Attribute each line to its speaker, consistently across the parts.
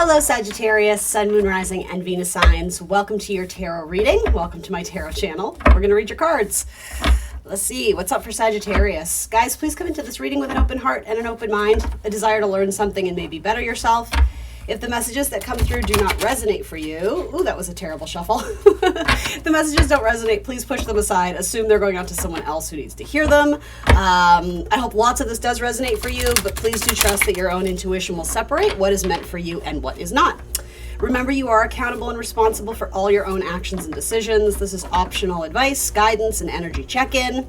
Speaker 1: Hello Sagittarius, Sun, Moon, Rising, and Venus signs. Welcome to your tarot reading. Welcome to my tarot channel. We're going to read your cards. Let's see, what's up for Sagittarius? Guys, please come into this reading with an open heart and an open mind, a desire to learn something and maybe better yourself. If the messages that come through do not resonate for you, ooh, that was a terrible shuffle. If the messages don't resonate, please push them aside. Assume they're going out to someone else who needs to hear them. I hope lots of this does resonate for you, but please do trust that your own intuition will separate what is meant for you and what is not. Remember, you are accountable and responsible for all your own actions and decisions. This is optional advice, guidance, and energy check-in.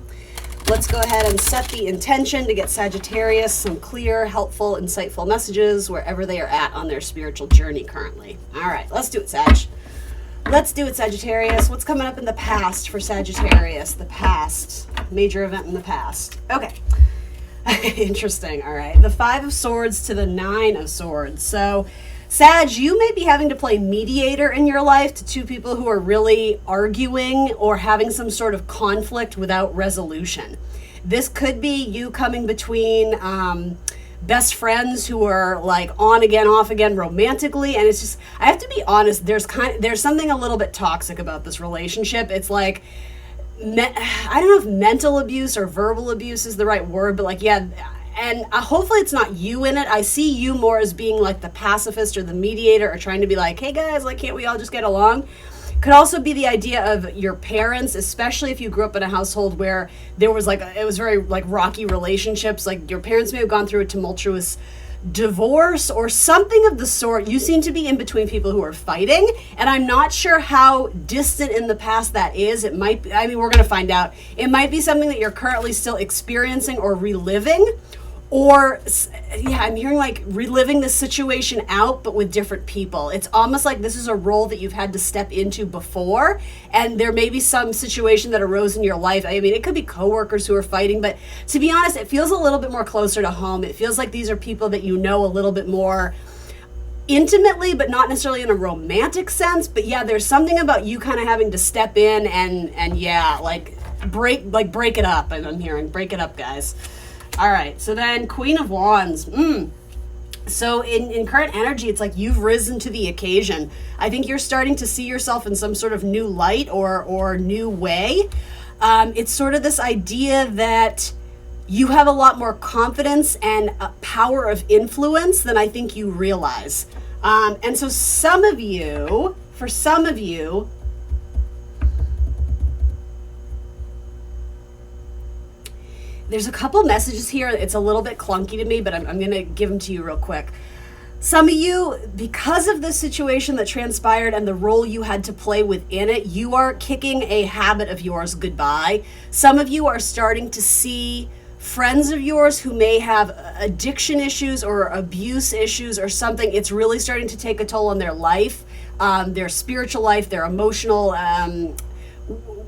Speaker 1: Let's go ahead and set the intention to get Sagittarius some clear, helpful, insightful messages wherever they are at on their spiritual journey currently. All right, let's do it, Sag. Let's do it, Sagittarius. What's coming up in the past for Sagittarius? The past. Major event in the past. Okay. Interesting. All right. The 5 of Swords to the 9 of Swords. So, Sag, you may be having to play mediator in your life to two people who are really arguing or having some sort of conflict without resolution. This could be you coming between best friends who are like on again, off again romantically. And it's just, I have to be honest, there's something a little bit toxic about this relationship. It's like, I don't know if mental abuse or verbal abuse is the right word, but like, yeah. And hopefully it's not you in it. I see you more as being like the pacifist or the mediator or trying to be like, hey guys, like, can't we all just get along? Could also be the idea of your parents, especially if you grew up in a household where there was like, it was very like rocky relationships. Like your parents may have gone through a tumultuous divorce or something of the sort. You seem to be in between people who are fighting, and I'm not sure how distant in the past that is. It might be, I mean, we're going to find out. It might be something that you're currently still experiencing or reliving. Or, yeah, I'm hearing like reliving the situation out, but with different people. It's almost like this is a role that you've had to step into before, and there may be some situation that arose in your life. I mean, it could be coworkers who are fighting, but to be honest, it feels a little bit more closer to home. It feels like these are people that you know a little bit more intimately, but not necessarily in a romantic sense. But yeah, there's something about you kind of having to step in and yeah, like break it up. I'm hearing break it up, guys. All right, so then Queen of Wands. So in current energy, it's like you've risen to the occasion. I think you're starting to see yourself in some sort of new light or new way. It's sort of this idea that you have a lot more confidence and a power of influence than I think you realize. And so for some of you, there's a couple messages here. It's a little bit clunky to me, but I'm going to give them to you real quick. Some of you, because of the situation that transpired and the role you had to play within it, you are kicking a habit of yours goodbye. Some of you are starting to see friends of yours who may have addiction issues or abuse issues or something. It's really starting to take a toll on their life, their spiritual life, their emotional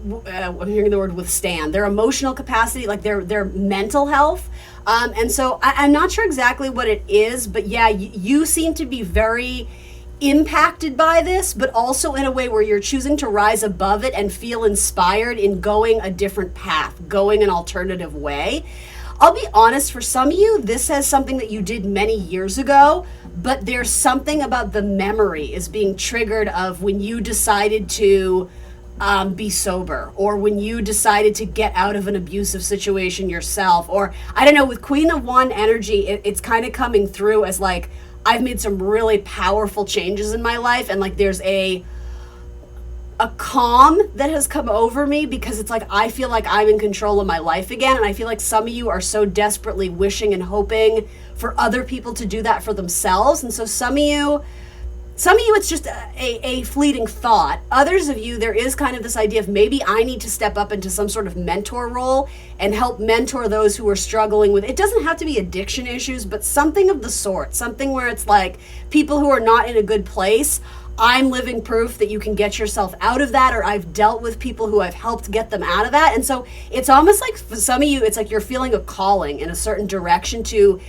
Speaker 1: I'm hearing the word withstand, their emotional capacity, like their mental health. And so I'm not sure exactly what it is, but yeah, you seem to be very impacted by this, but also in a way where you're choosing to rise above it and feel inspired in going a different path, going an alternative way. I'll be honest, for some of you, this has something that you did many years ago, but there's something about the memory is being triggered of when you decided to be sober, or when you decided to get out of an abusive situation yourself, or I don't know, with Queen of Wand energy, it's kind of coming through as like, I've made some really powerful changes in my life, and like there's a calm that has come over me because it's like, I feel like I'm in control of my life again. And I feel like some of you are so desperately wishing and hoping for other people to do that for themselves. And so some of you, it's just a fleeting thought. Others of you, there is kind of this idea of maybe I need to step up into some sort of mentor role and help mentor those who are struggling with, it doesn't have to be addiction issues, but something of the sort, something where it's like people who are not in a good place. I'm living proof that you can get yourself out of that, or I've dealt with people who I've helped get them out of that. And so it's almost like for some of you, it's like you're feeling a calling in a certain direction to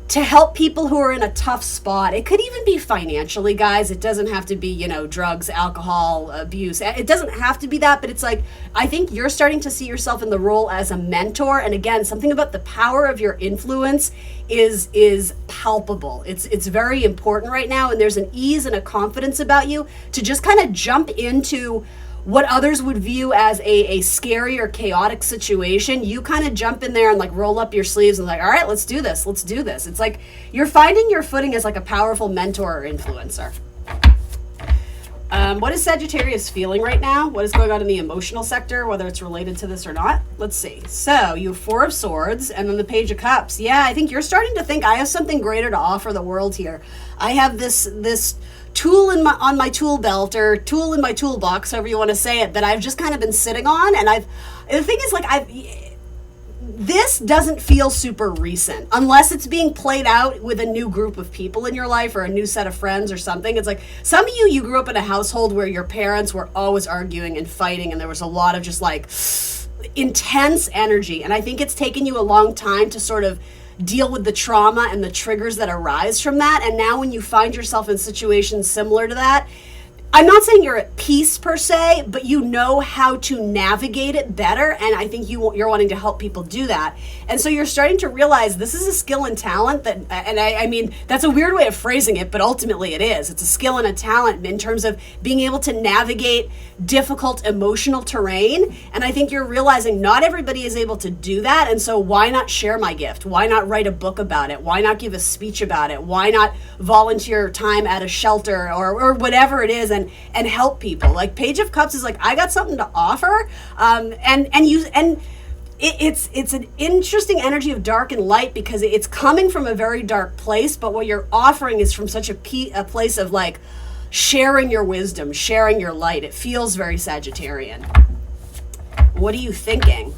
Speaker 1: to help people who are in a tough spot. It could even be financially, guys. It doesn't have to be, drugs, alcohol, abuse. It doesn't have to be that, but it's like, I think you're starting to see yourself in the role as a mentor. And again, something about the power of your influence is palpable. It's very important right now. And there's an ease and a confidence about you to just kind of jump into what others would view as a scary or chaotic situation. You kind of jump in there and like roll up your sleeves and like, all right, let's do this. It's like you're finding your footing as like a powerful mentor or influencer. What is Sagittarius feeling right now? What is going on in the emotional sector, whether it's related to this or not? Let's see. So you have 4 of Swords and then the Page of Cups. Yeah, I think you're starting to think I have something greater to offer the world here. I have this tool on my tool belt, or tool in my toolbox, however you want to say it, that I've just kind of been sitting on. And the thing is, like, this doesn't feel super recent unless it's being played out with a new group of people in your life or a new set of friends or something. It's like some of you grew up in a household where your parents were always arguing and fighting, and there was a lot of just like intense energy. And I think it's taken you a long time to sort of deal with the trauma and the triggers that arise from that. And now when you find yourself in situations similar to that, I'm not saying you're at peace per se, but you know how to navigate it better. And I think you're wanting to help people do that. And so you're starting to realize this is a skill and talent that, and I mean, that's a weird way of phrasing it, but ultimately it is. It's a skill and a talent in terms of being able to navigate difficult emotional terrain. And I think you're realizing not everybody is able to do that. And so why not share my gift? Why not write a book about it? Why not give a speech about it? Why not volunteer time at a shelter or whatever it is and help people? Like Page of Cups is like, I got something to offer. It's an interesting energy of dark and light because it's coming from a very dark place, but what you're offering is from such a place of like sharing your wisdom, sharing your light. It feels very Sagittarian. What are you thinking?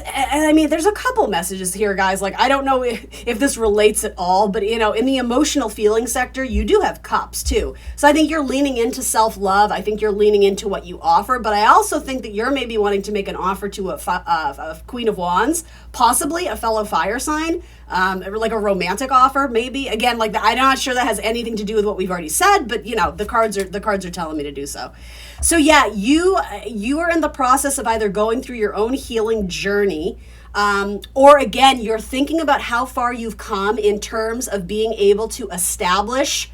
Speaker 1: And I mean, there's a couple messages here, guys. Like, I don't know if this relates at all, but in the emotional feeling sector, you do have cups too. So I think you're leaning into self-love. I think you're leaning into what you offer, but I also think that you're maybe wanting to make an offer to a Queen of Wands, possibly a fellow fire sign, like a romantic offer, maybe. Again, like I'm not sure that has anything to do with what we've already said, but the cards are telling me to do so. So yeah, you are in the process of either going through your own healing journey, or again, you're thinking about how far you've come in terms of being able to establish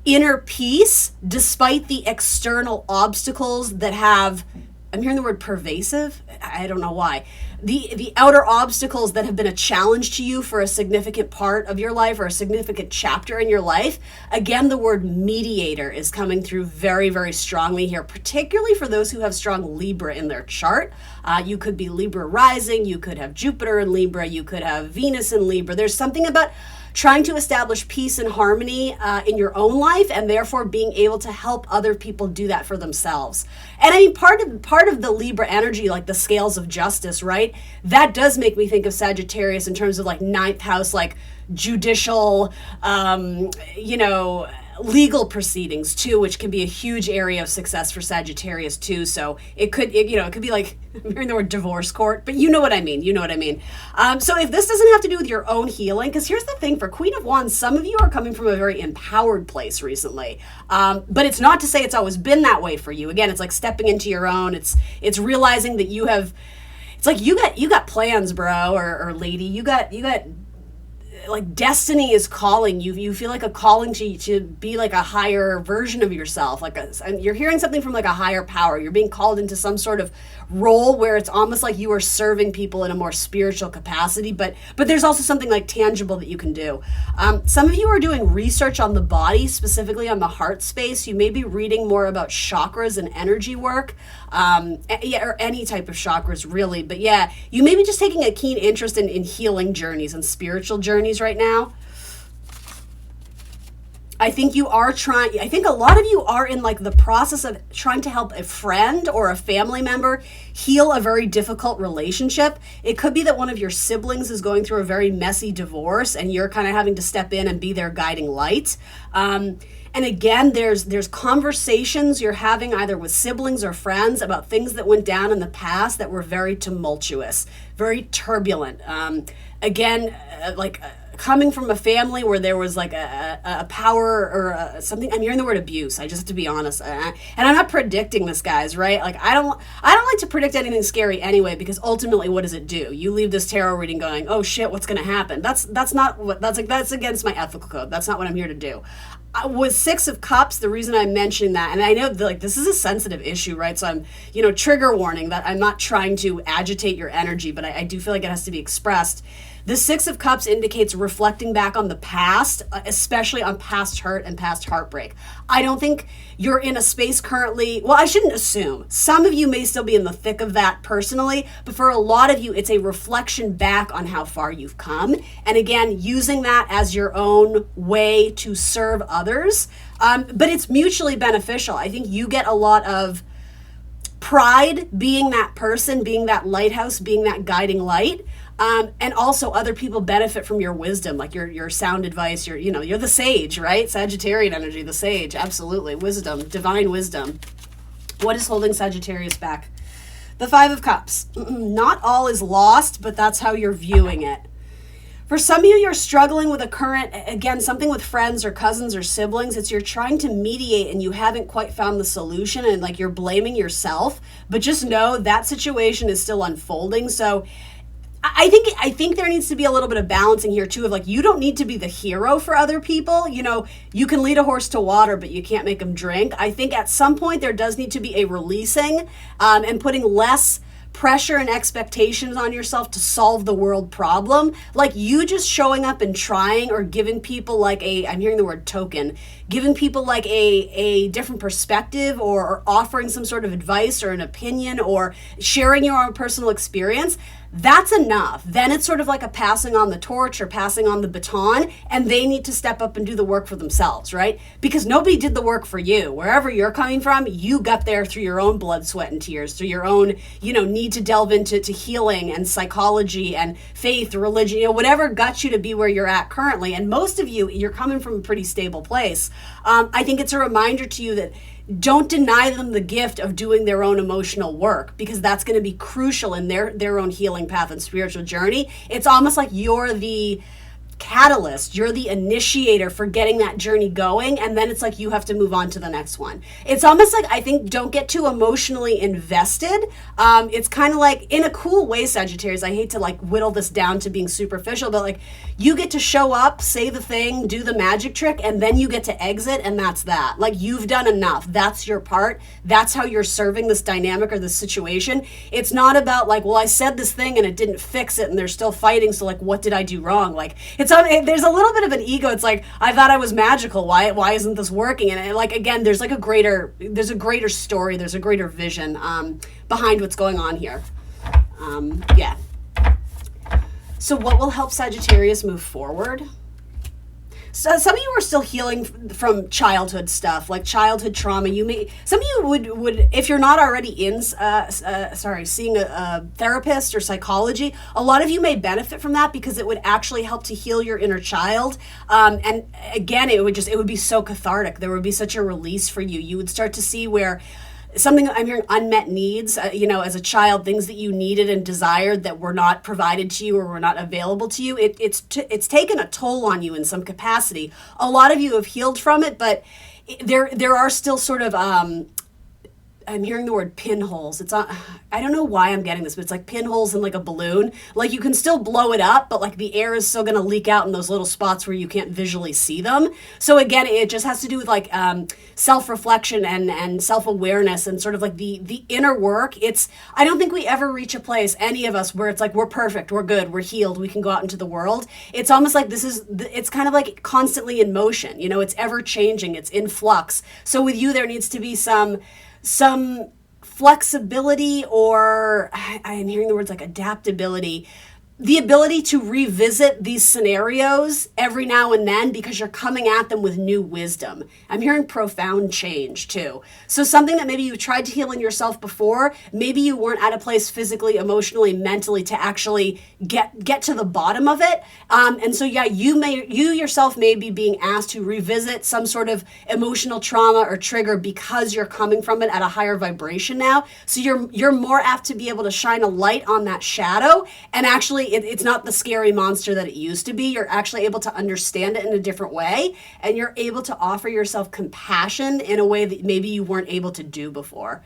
Speaker 1: inner peace despite the external obstacles that have, I'm hearing the word pervasive. I don't know why. The outer obstacles that have been a challenge to you for a significant part of your life or a significant chapter in your life. Again, the word mediator is coming through very, very strongly here, particularly for those who have strong Libra in their chart. You could be Libra rising, you could have Jupiter in Libra, you could have Venus in Libra. There's something about trying to establish peace and harmony in your own life, and therefore being able to help other people do that for themselves. And I mean, part of the Libra energy, like the scales of justice, right? That does make me think of Sagittarius in terms of like 9th house, like judicial, legal proceedings too, which can be a huge area of success for Sagittarius too. So it could be like, I'm hearing the word divorce court, but you know what I mean. So if this doesn't have to do with your own healing, because here's the thing, for Queen of Wands, some of you are coming from a very empowered place recently. But it's not to say it's always been that way for you. Again, it's like stepping into your own. It's realizing that you have, it's like you got plans, bro, or lady. You got like destiny is calling you. You feel like a calling to be like a higher version of yourself. And you're hearing something from like a higher power. You're being called into some sort of role where it's almost like you are serving people in a more spiritual capacity. But there's also something like tangible that you can do. Some of you are doing research on the body, specifically on the heart space. You may be reading more about chakras and energy work, or any type of chakras really. But yeah, you may be just taking a keen interest in healing journeys and spiritual journeys right now. I think a lot of you are in like the process of trying to help a friend or a family member heal a very difficult relationship. It could be that one of your siblings is going through a very messy divorce and you're kind of having to step in and be their guiding light. And again, there's conversations you're having either with siblings or friends about things that went down in the past that were very tumultuous, very turbulent. Coming from a family where there was like a power or something. I'm hearing the word abuse. I just have to be honest, and I'm not predicting this, guys. Right? Like I don't like to predict anything scary anyway, because ultimately, what does it do? You leave this tarot reading going, oh shit, what's going to happen? That's against my ethical code. That's not what I'm here to do. With Six of Cups, the reason I'm mentioning that, and I know like this is a sensitive issue, right? So I'm, trigger warning that I'm not trying to agitate your energy, but I do feel like it has to be expressed. The Six of Cups indicates reflecting back on the past, especially on past hurt and past heartbreak. I don't think you're in a space currently, well, I shouldn't assume. Some of you may still be in the thick of that personally, but for a lot of you, it's a reflection back on how far you've come. And again, using that as your own way to serve others. But it's mutually beneficial. I think you get a lot of pride being that person, being that lighthouse, being that guiding light. And also other people benefit from your wisdom, like your sound advice, you're the sage, right? Sagittarian energy, the sage, absolutely. Wisdom, divine wisdom. What is holding Sagittarius back? The Five of Cups. Not all is lost, but that's how you're viewing it. For some of you, you're struggling with a current, again, something with friends or cousins or siblings. It's you're trying to mediate and you haven't quite found the solution, and like you're blaming yourself, but just know that situation is still unfolding. So I think there needs to be a little bit of balancing here too, of like, you don't need to be the hero for other people. You can lead a horse to water, but you can't make them drink. I think at some point there does need to be a releasing and putting less pressure and expectations on yourself to solve the world problem. Like you just showing up and trying, or giving people like I'm hearing the word token, giving people like a different perspective, or offering some sort of advice or an opinion, or sharing your own personal experience. That's enough. Then it's sort of like a passing on the torch or passing on the baton, and they need to step up and do the work for themselves, right? Because nobody did the work for you. Wherever you're coming from, you got there through your own blood, sweat, and tears, through your own, need to delve into healing and psychology and faith, religion, whatever got you to be where you're at currently. And most of you, you're coming from a pretty stable place. I think it's a reminder to you that don't deny them the gift of doing their own emotional work, because that's going to be crucial in their own healing path and spiritual journey. It's almost like you're the catalyst, you're the initiator for getting that journey going, and then it's like you have to move on to the next one. It's almost like, I think, don't get too emotionally invested. It's kind of like, in a cool way, Sagittarius, I hate to like whittle this down to being superficial, but like you get to show up, say the thing, do the magic trick, and then you get to exit, and that's that. Like you've done enough. That's your part. That's how you're serving this dynamic or this situation. It's not about like, well, I said this thing and it didn't fix it and they're still fighting, so like what did I do wrong? Like there's a little bit of an ego. It's like, I thought I was magical. Why isn't this working? And like, again, there's a greater story. There's a greater vision behind what's going on here. Yeah. So what will help Sagittarius move forward? So some of you are still healing from childhood stuff, like childhood trauma. Some of you would, if you're not already seeing a therapist or psychology, a lot of you may benefit from that, because it would actually help to heal your inner child. And again, it would be so cathartic. There would be such a release for you. You would start to see where something, I'm hearing unmet needs, as a child, things that you needed and desired that were not provided to you or were not available to you. It's taken a toll on you in some capacity. A lot of you have healed from it, but there are still sort of, I'm hearing the word pinholes. It's not, I don't know why I'm getting this, but it's like pinholes in like a balloon. Like you can still blow it up, but like the air is still going to leak out in those little spots where you can't visually see them. So again, it just has to do with like self-reflection and self-awareness and sort of like the inner work. I don't think we ever reach a place, any of us, where it's like we're perfect, we're good, we're healed, we can go out into the world. It's almost like it's kind of like constantly in motion. It's ever changing, it's in flux. So with you, there needs to be some flexibility, or I am hearing the words like adaptability, the ability to revisit these scenarios every now and then because you're coming at them with new wisdom. I'm hearing profound change too. So something that maybe you tried to heal in yourself before, maybe you weren't at a place physically, emotionally, mentally to actually get to the bottom of it. And so yeah, you yourself may be being asked to revisit some sort of emotional trauma or trigger because you're coming from it at a higher vibration now. So you're more apt to be able to shine a light on that shadow, and actually it's not the scary monster that it used to be. You're actually able to understand it in a different way, and you're able to offer yourself compassion in a way that maybe you weren't able to do before.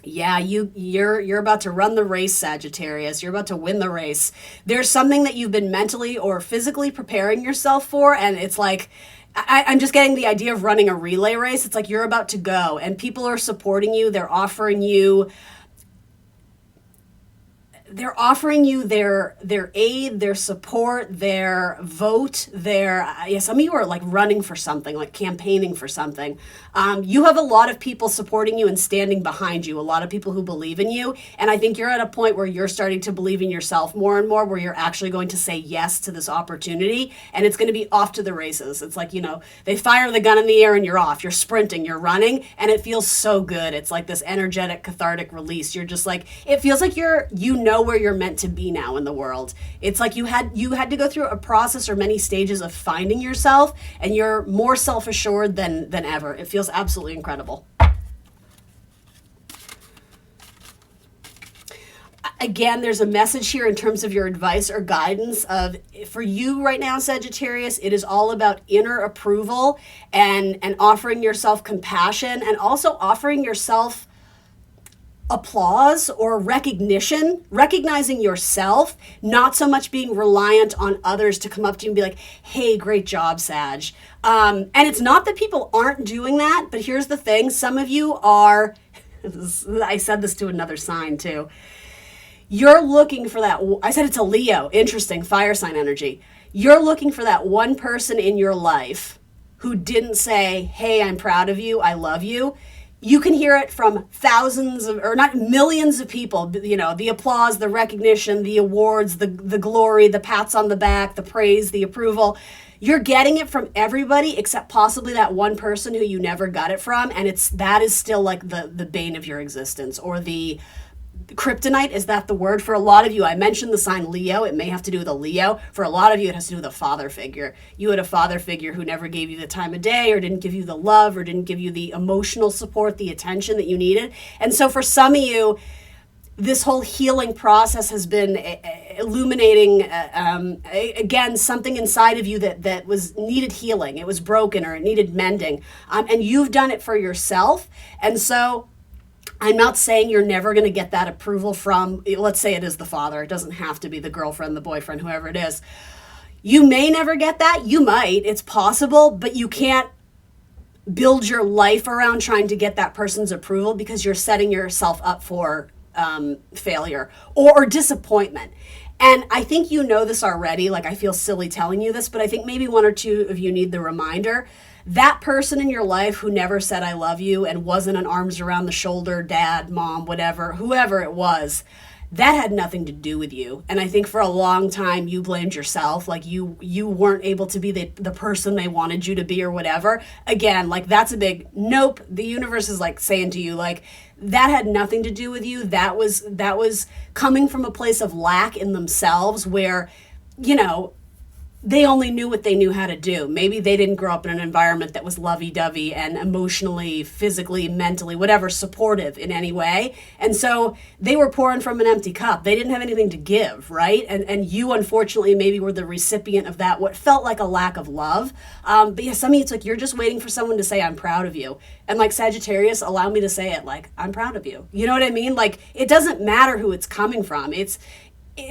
Speaker 1: Yeah, you're about to run the race, Sagittarius. You're about to win the race. There's something that you've been mentally or physically preparing yourself for, and it's like, I'm just getting the idea of running a relay race. It's like you're about to go, and people are supporting you. They're offering you their aid, their support, their vote, some of you are like running for something, like campaigning for something. You have a lot of people supporting you and standing behind you, a lot of people who believe in you. And I think you're at a point where you're starting to believe in yourself more and more, where you're actually going to say yes to this opportunity, and it's going to be off to the races. It's like, they fire the gun in the air and you're off, you're sprinting, you're running, and it feels so good. It's like this energetic, cathartic release. You're just like, it feels like where you're meant to be now in the world. It's like you had to go through a process or many stages of finding yourself, and you're more self-assured than ever. It feels absolutely incredible. Again, there's a message here in terms of your advice or guidance for you right now, Sagittarius. It is all about inner approval and offering yourself compassion, and also offering yourself applause or recognition, recognizing yourself, not so much being reliant on others to come up to you and be like, hey, great job, Sag. And it's not that people aren't doing that, but here's the thing. Some of you are, I said this to another sign too. You're looking for that. I said it's a Leo. Interesting. Fire sign energy. You're looking for that one person in your life who didn't say, hey, I'm proud of you, I love you. You can hear it from thousands of, or not millions of people, the applause, the recognition, the awards, the glory, the pats on the back, the praise, the approval. You're getting it from everybody except possibly that one person who you never got it from. And that is still like the bane of your existence, or the kryptonite. Is that the word? For a lot of you, I mentioned the sign Leo. It may have to do with a Leo. For a lot of you, it has to do with a father figure. You had a father figure who never gave you the time of day, or didn't give you the love, or didn't give you the emotional support, the attention that you needed. And so for some of you, this whole healing process has been illuminating, again, something inside of you that was needed healing. It was broken, or it needed mending. And you've done it for yourself. And so I'm not saying you're never going to get that approval from, let's say it is the father. It doesn't have to be the girlfriend, the boyfriend, whoever it is. You may never get that. You might. It's possible, but you can't build your life around trying to get that person's approval, because you're setting yourself up for failure or disappointment. And I think you know this already. Like, I feel silly telling you this, but I think maybe one or two of you need the reminder. That person in your life who never said I love you and wasn't an arms around the shoulder, dad, mom, whatever, whoever it was, that had nothing to do with you. And I think for a long time you blamed yourself, like you weren't able to be the person they wanted you to be, or whatever. Again, like, that's a big nope. The universe is like saying to you, like, that had nothing to do with you. That was coming from a place of lack in themselves, where, they only knew what they knew how to do. Maybe they didn't grow up in an environment that was lovey-dovey and emotionally, physically, mentally, whatever, supportive in any way. And so they were pouring from an empty cup. They didn't have anything to give, right? And you, unfortunately, maybe were the recipient of that, what felt like a lack of love. But yeah, some of you, it's like you're just waiting for someone to say, I'm proud of you. And like, Sagittarius, allow me to say it, like, I'm proud of you. You know what I mean? Like, it doesn't matter who it's coming from.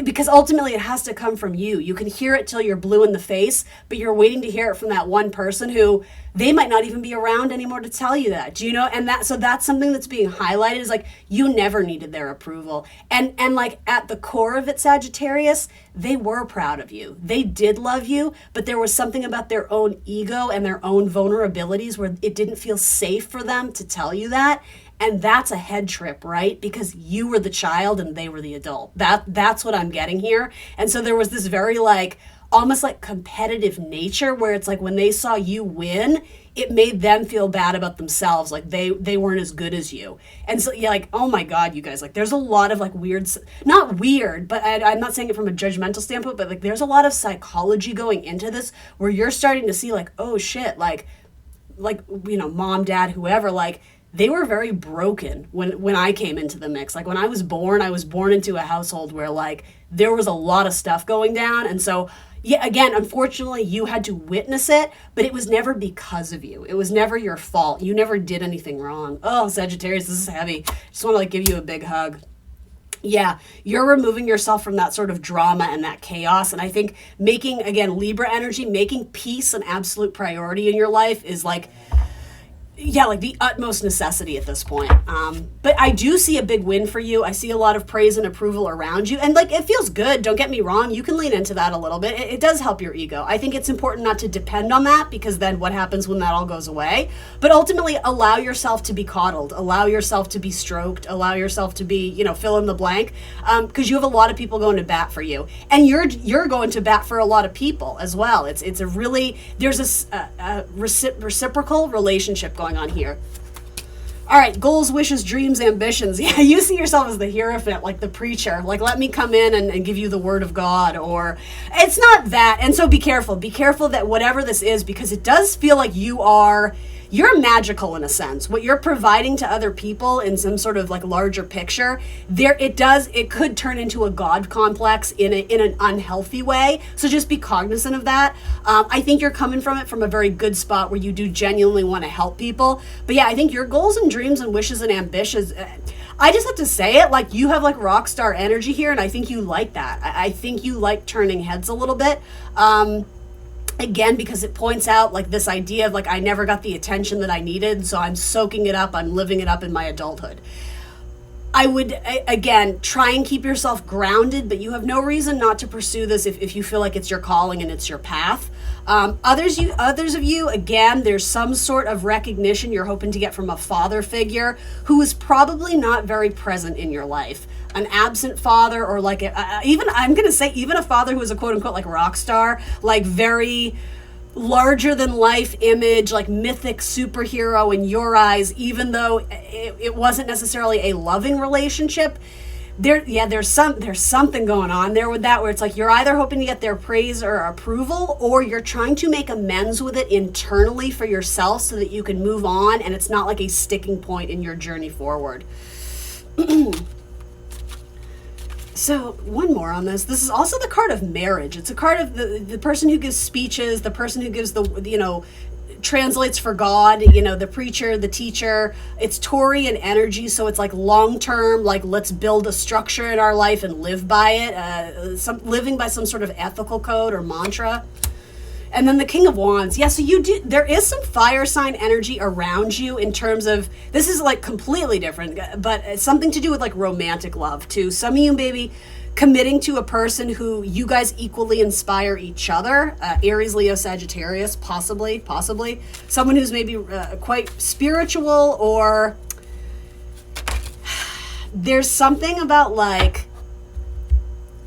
Speaker 1: Because ultimately it has to come from you. You can hear it till you're blue in the face, but you're waiting to hear it from that one person who they might not even be around anymore to tell you that. Do you know? And so that's something that's being highlighted, is like, you never needed their approval. And like, at the core of it, Sagittarius, they were proud of you. They did love you, but there was something about their own ego and their own vulnerabilities where it didn't feel safe for them to tell you that. And that's a head trip, right? Because you were the child and they were the adult. That's what I'm getting here. And so there was this very like, almost like competitive nature where it's like when they saw you win, it made them feel bad about themselves, like they weren't as good as you. And so yeah, like, oh my God, you guys, like there's a lot of like weird, not weird, but I'm not saying it from a judgmental standpoint, but like there's a lot of psychology going into this where you're starting to see like, oh shit, like mom, dad, whoever, like they were very broken when I came into the mix. Like when I was born into a household where like there was a lot of stuff going down. And so yeah, again, unfortunately, you had to witness it, but it was never because of you. It was never your fault. You never did anything wrong. Oh, Sagittarius, this is heavy. Just want to like give you a big hug. Yeah, you're removing yourself from that sort of drama and that chaos. And I think making, again, Libra energy, making peace an absolute priority in your life is like, yeah, like the utmost necessity at this point. But I do see a big win for you. I see a lot of praise and approval around you. And like, it feels good. Don't get me wrong. You can lean into that a little bit. It does help your ego. I think it's important not to depend on that because then what happens when that all goes away? But ultimately allow yourself to be coddled, allow yourself to be stroked, allow yourself to be, fill in the blank. Because you have a lot of people going to bat for you. And you're going to bat for a lot of people as well. It's a really, there's a reciprocal relationship going on here. All right, goals, wishes, dreams, ambitions. Yeah, you see yourself as the hierophant, like the preacher. Like, let me come in and give you the word of God, or it's not that. And so be careful. Be careful that whatever this is, because it does feel like you're magical in a sense. What you're providing to other people in some sort of like larger picture, it could turn into a God complex in an unhealthy way. So just be cognizant of that. I think you're coming from it from a very good spot where you do genuinely want to help people. But yeah, I think your goals and dreams and wishes and ambitions, I just have to say it, like you have like rock star energy here, and I think you like that. I think you like turning heads a little bit. Again, because it points out like this idea of like, I never got the attention that I needed, so I'm soaking it up, I'm living it up in my adulthood. I would, again, try and keep yourself grounded, but you have no reason not to pursue this if you feel like it's your calling and it's your path. Others of you, again, there's some sort of recognition you're hoping to get from a father figure who is probably not very present in your life. An absent father, or like even a father who is a quote unquote like rock star, like very larger than life image, like mythic superhero in your eyes, even though it wasn't necessarily a loving relationship. There's something going on there with that, where it's like you're either hoping to get their praise or approval, or you're trying to make amends with it internally for yourself so that you can move on and it's not like a sticking point in your journey forward. So one more on this. This is also the card of marriage. It's a card of the person who gives speeches, the person who gives translates for God, the preacher, the teacher. It's Taurian energy, so it's like long-term, like let's build a structure in our life and live by it, living by some sort of ethical code or mantra. And then the King of Wands. Yeah, so there is some fire sign energy around you in terms of, this is like completely different, but it's something to do with like romantic love too. Some of you maybe committing to a person who you guys equally inspire each other. Aries, Leo, Sagittarius, possibly. Someone who's maybe quite spiritual, or there's something about like,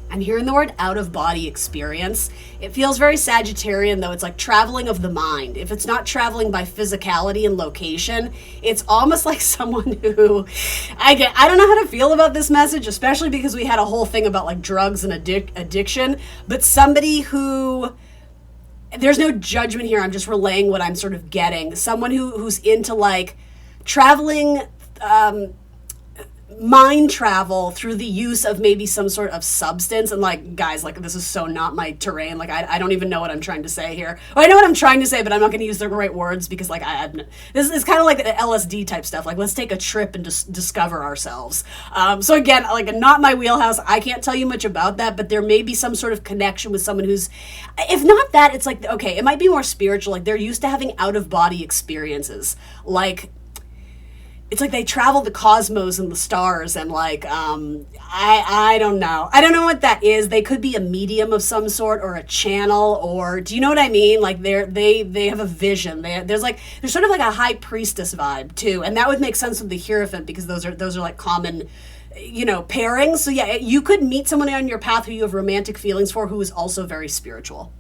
Speaker 1: I'm hearing the word out of body experience. It feels very Sagittarian, though. It's like traveling of the mind. If it's not traveling by physicality and location, it's almost like someone who, I don't know how to feel about this message, especially because we had a whole thing about like drugs and addiction, but somebody who, there's no judgment here. I'm just relaying what I'm sort of getting. Someone who's into like traveling, mind travel through the use of maybe some sort of substance. And like, guys, like this is so not my terrain. Like I don't even know what I'm trying to say here. Well, I know what I'm trying to say, but I'm not going to use the right words because like this is kind of like the LSD type stuff. Like let's take a trip and just discover ourselves. So again, like not my wheelhouse. I can't tell you much about that, but there may be some sort of connection with someone who's, if not that, it's like, okay, it might be more spiritual. Like they're used to having out of body experiences. Like it's like they travel the cosmos and the stars, and like I don't know. I don't know what that is. They could be a medium of some sort or a channel, or do you know what I mean? Like they have a vision. There's sort of like a high priestess vibe too, and that would make sense with the Hierophant because those are like common, pairings. So yeah, you could meet someone on your path who you have romantic feelings for who is also very spiritual.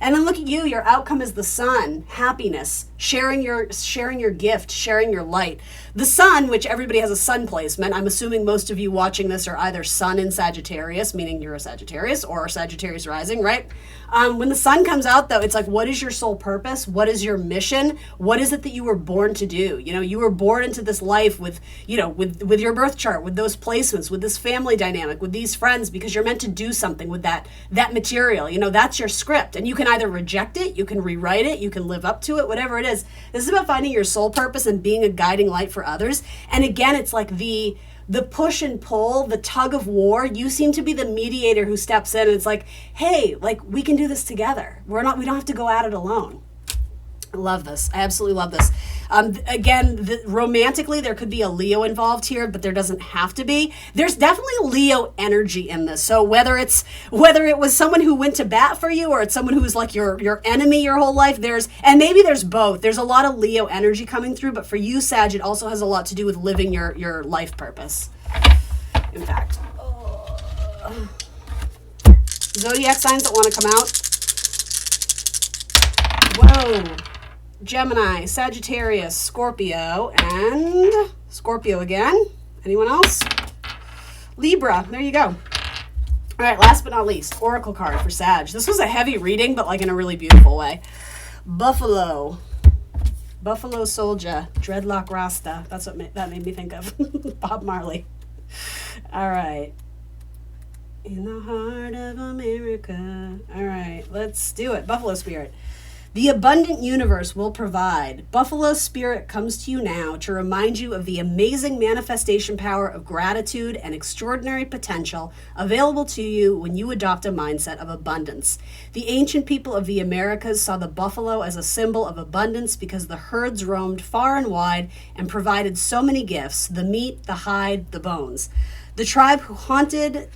Speaker 1: And then look at you, your outcome is the sun, happiness, sharing your gift, sharing your light. The sun, which everybody has a sun placement, I'm assuming most of you watching this are either sun in Sagittarius, meaning you're a Sagittarius, or Sagittarius rising, right? When the sun comes out though, it's like, what is your soul purpose? What is your mission? What is it that you were born to do? You were born into this life with your birth chart, with those placements, with this family dynamic, with these friends, because you're meant to do something with that material. That's your script, and you can either reject it, you can rewrite it, you can live up to it, whatever it is. This is about finding your soul purpose and being a guiding light for others. And again, it's like the push and pull, the tug of war. You seem to be the mediator who steps in, and it's like, hey, like, we can do this together. We don't have to go at it alone. I love this. I absolutely love this. Again, romantically, there could be a Leo involved here, but there doesn't have to be. There's definitely Leo energy in this. So whether it was someone who went to bat for you, or it's someone who's like your enemy your whole life, and maybe there's both. There's a lot of Leo energy coming through, but for you, Sag, it also has a lot to do with living your life purpose. In fact, zodiac signs that want to come out. Whoa. Gemini, Sagittarius, Scorpio, and Scorpio again. Anyone else? Libra. There you go. All right, last but not least, Oracle card for Sag. This was a heavy reading, but like in a really beautiful way. Buffalo. Buffalo Soldier. Dreadlock Rasta. That's what that made me think of. Bob Marley. All right. In the heart of America. All right, let's do it. Buffalo Spirit. The abundant universe will provide. Buffalo Spirit comes to you now to remind you of the amazing manifestation power of gratitude and extraordinary potential available to you when you adopt a mindset of abundance. The ancient people of the Americas saw the buffalo as a symbol of abundance because the herds roamed far and wide and provided so many gifts: the meat, the hide, the bones. The tribe who hunted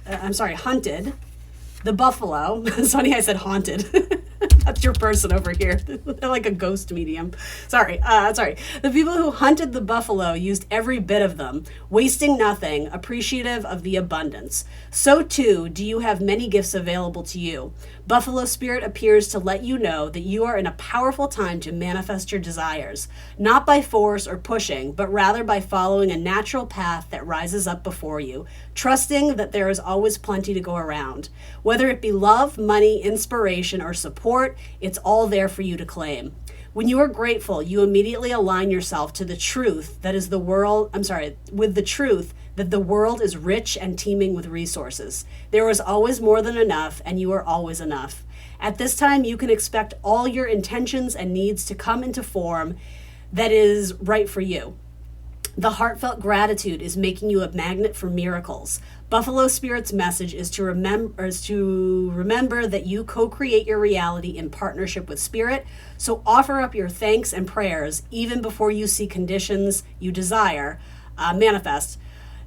Speaker 1: the buffalo. It's funny I said haunted. That's your person over here. They're like a ghost medium. Sorry. The people who hunted the buffalo used every bit of them, wasting nothing, appreciative of the abundance. So too, do you have many gifts available to you. Buffalo Spirit appears to let you know that you are in a powerful time to manifest your desires, not by force or pushing, but rather by following a natural path that rises up before you, trusting that there is always plenty to go around. Whether it be love, money, inspiration, or support, it's all there for you to claim. When you are grateful, you immediately align yourself to the truth that is with the truth that the world is rich and teeming with resources. There is always more than enough, and you are always enough. At this time, you can expect all your intentions and needs to come into form that is right for you. The heartfelt gratitude is making you a magnet for miracles. Buffalo Spirit's message is to remember that you co-create your reality in partnership with Spirit. So offer up your thanks and prayers even before you see conditions you desire manifest,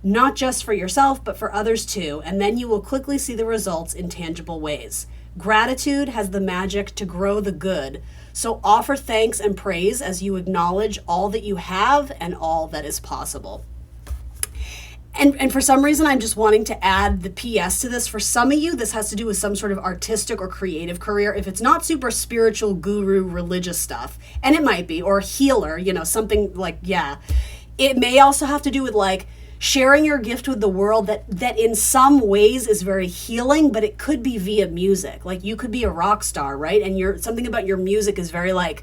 Speaker 1: not just for yourself, but for others too. And then you will quickly see the results in tangible ways. Gratitude has the magic to grow the good. So offer thanks and praise as you acknowledge all that you have and all that is possible. And for some reason, I'm just wanting to add the PS to this. For some of you, this has to do with some sort of artistic or creative career. If it's not super spiritual, guru, religious stuff, and it might be, or healer, something like, yeah. It may also have to do with like sharing your gift with the world that in some ways is very healing, but it could be via music. Like you could be a rock star, right? And something about your music is very like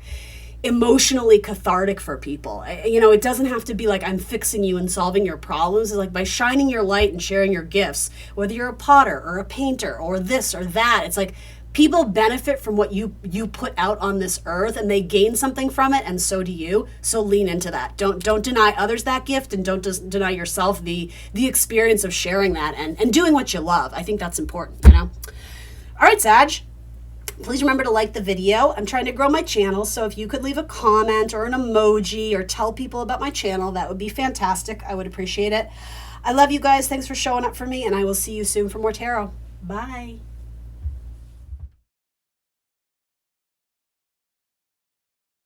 Speaker 1: emotionally cathartic for people. It doesn't have to be like I'm fixing you and solving your problems. It's like by shining your light and sharing your gifts, whether you're a potter or a painter or this or that, it's like people benefit from what you put out on this earth, and they gain something from it, and so do you. So lean into that. Don't deny others that gift, and don't just deny yourself the experience of sharing that and doing what you love. I think that's important, All right, Sag. Please remember to like the video. I'm trying to grow my channel, so if you could leave a comment or an emoji or tell people about my channel, that would be fantastic. I would appreciate it. I love you guys. Thanks for showing up for me, and I will see you soon for more tarot. Bye.